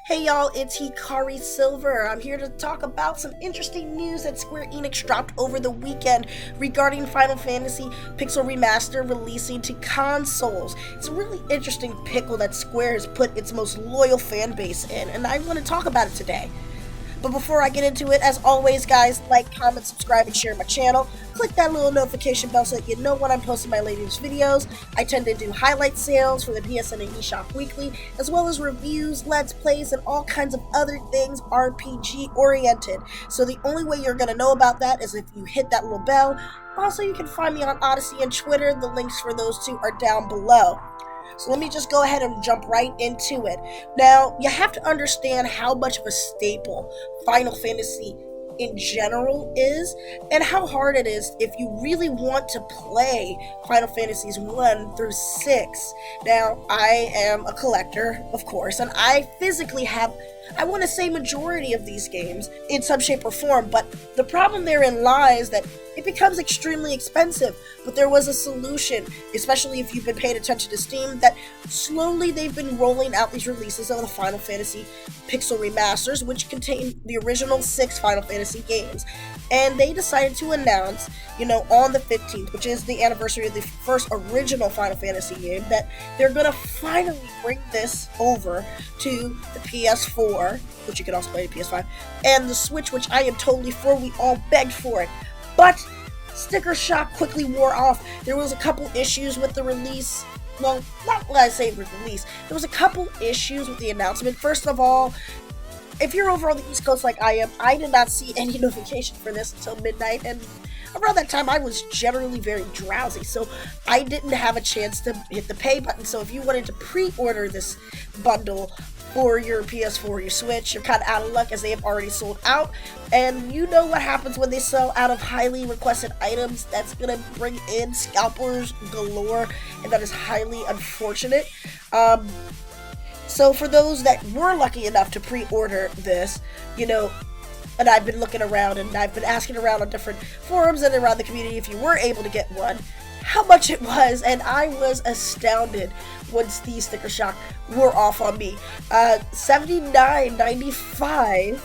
Hey y'all, it's hikarisilver. I'm here to talk about some interesting news that Square Enix dropped over the weekend regarding Final Fantasy Pixel Remaster releasing to consoles. It's a really interesting pickle that Square has put its most loyal fan base in, and I want to talk about it today. But before I get into it, as always guys, like, comment, subscribe, and share my channel. Click that little notification bell so that you know when I'm posting my latest videos. I tend to do highlight sales for the PSN and eShop weekly, as well as reviews, let's plays, and all kinds of other things RPG oriented. So the only way you're going to know about that is if you hit that little bell. Also, you can find me on Odyssey and Twitter. The links for those two are down below. So let me just go ahead and jump right into it. Now, you have to understand how much of a staple Final Fantasy in general is, and how hard it is if you really want to play Final Fantasies 1 through 6. Now, I am a collector, of course, and I physically have, I want to say, majority of these games in some shape or form, but the problem therein lies that it becomes extremely expensive. But there was a solution, especially if you've been paying attention to Steam, that slowly they've been rolling out these releases of the Final Fantasy Pixel Remasters, which contain the original 6 Final Fantasy games. And they decided to announce, on the 15th, which is the anniversary of the first original Final Fantasy game, that they're going to finally bring this over to the PS4, which you can also play the PS5, and the Switch, which I am totally for. We all begged for it. But sticker shock quickly wore off. There was a couple issues with the release. Well, not what I say with the release. There was a couple issues with the announcement. First of all, if you're over on the East Coast like I am, I did not see any notification for this until midnight, and around that time I was generally very drowsy, so I didn't have a chance to hit the pay button. So if you wanted to pre-order this bundle for your PS4 or your Switch, you're kind of out of luck, as they have already sold out. And you know what happens when they sell out of highly requested items. That's going to bring in scalpers galore, and that is highly unfortunate. So for those that were lucky enough to pre-order this, and I've been looking around and I've been asking around on different forums and around the community if you were able to get one, how much it was, and I was astounded once the sticker shock wore off on me. $79.95,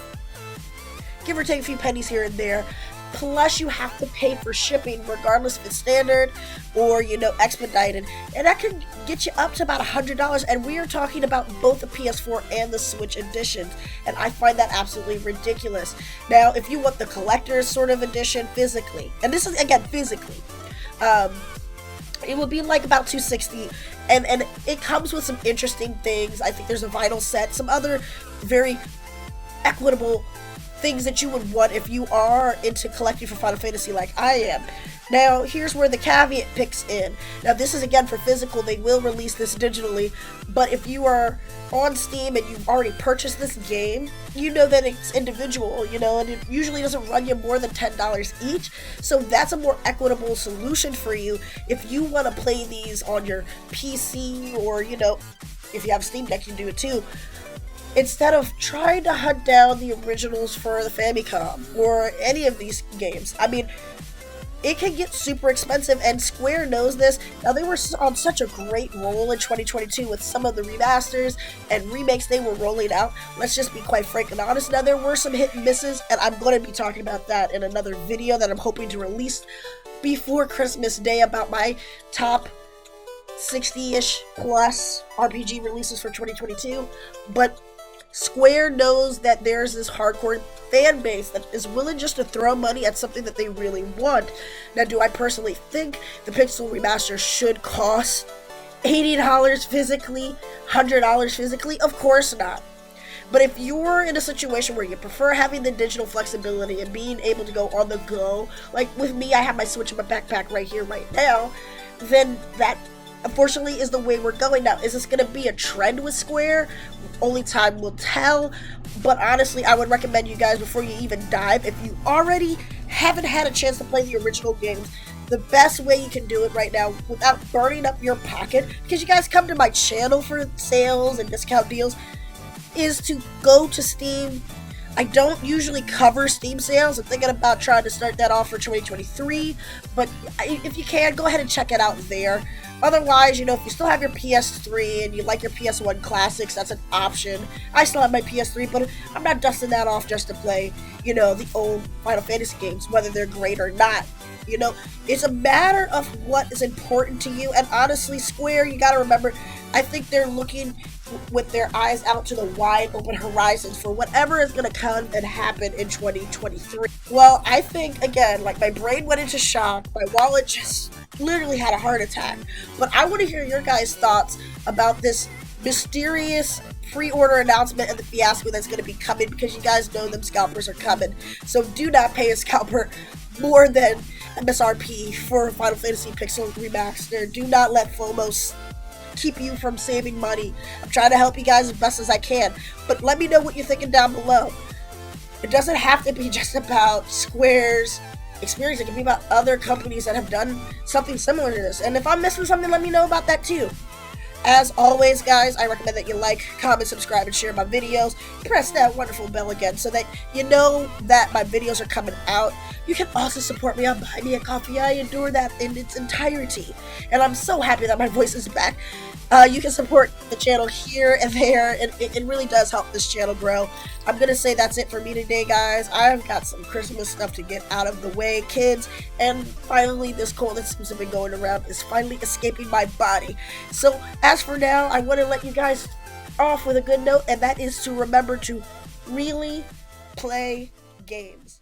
give or take a few pennies here and there, plus you have to pay for shipping regardless if it's standard or expedited, and that could get you up to about $100. And we are talking about both the PS4 and the Switch editions, and I find that absolutely ridiculous. Now, if you want the collector's sort of edition physically, and this is again physically, it would be like about $260, and it comes with some interesting things. I think there's a vinyl set, some other very equitable things that you would want if you are into collecting for Final Fantasy like I am. Now, here's where the caveat picks in. Now, this is again for physical. They will release this digitally, but if you are on Steam and you've already purchased this game, you know that it's individual, and it usually doesn't run you more than $10 each. So that's a more equitable solution for you if you want to play these on your PC, or if you have Steam Deck, you can do it too, instead of trying to hunt down the originals for the Famicom or any of these games. I mean, it can get super expensive, and Square knows this. Now, they were on such a great roll in 2022 with some of the remasters and remakes they were rolling out. Let's just be quite frank and honest. Now, there were some hit and misses, and I'm going to be talking about that in another video that I'm hoping to release before Christmas Day about my top 60-ish plus RPG releases for 2022. But Square knows that there's this hardcore fan base that is willing just to throw money at something that they really want. Now, do I personally think the Pixel Remaster should cost $80 physically, $100 physically? Of course not. But if you're in a situation where you prefer having the digital flexibility and being able to go on the go, like with me, I have my Switch in my backpack right here, right now, then that unfortunately is the way we're going now. Is this going to be a trend with Square? Only time will tell. But honestly, I would recommend you guys, before you even dive, if you already haven't had a chance to play the original games, the best way you can do it right now without burning up your pocket, because you guys come to my channel for sales and discount deals, is to go to Steam. I don't usually cover Steam sales. I'm thinking about trying to start that off for 2023, but if you can, go ahead and check it out there. Otherwise, you know, if you still have your PS3 and you like your PS1 classics, that's an option. I still have my PS3, but I'm not dusting that off just to play, you know, the old Final Fantasy games, whether they're great or not. You know, it's a matter of what is important to you. And honestly, Square, you gotta remember, I think they're looking with their eyes out to the wide open horizons for whatever is gonna come and happen in 2023. Well, I think, again, like, my brain went into shock, my wallet just literally had a heart attack. But I want to hear your guys' thoughts about this mysterious pre-order announcement and the fiasco that's going to be coming, because you guys know them scalpers are coming. So do not pay a scalper more than MSRP for Final Fantasy Pixel Remaster. Do not let FOMO keep you from saving money. I'm trying to help you guys as best as I can, but let me know what you're thinking down below. It doesn't have to be just about Square's experience. It can be about other companies that have done something similar to this. And if I'm missing something, let me know about that too. As always, guys, I recommend that you like, comment, subscribe, and share my videos. Press that wonderful bell again so that you know that my videos are coming out. You can also support me on Buy Me a Coffee. I adore that in its entirety. And I'm so happy that my voice is back. You can support the channel here and there, and it really does help this channel grow. I'm going to say that's it for me today, guys. I've got some Christmas stuff to get out of the way, kids, and finally this cold that seems to be going around is finally escaping my body. So as for now, I want to let you guys off with a good note, and that is to remember to really play games.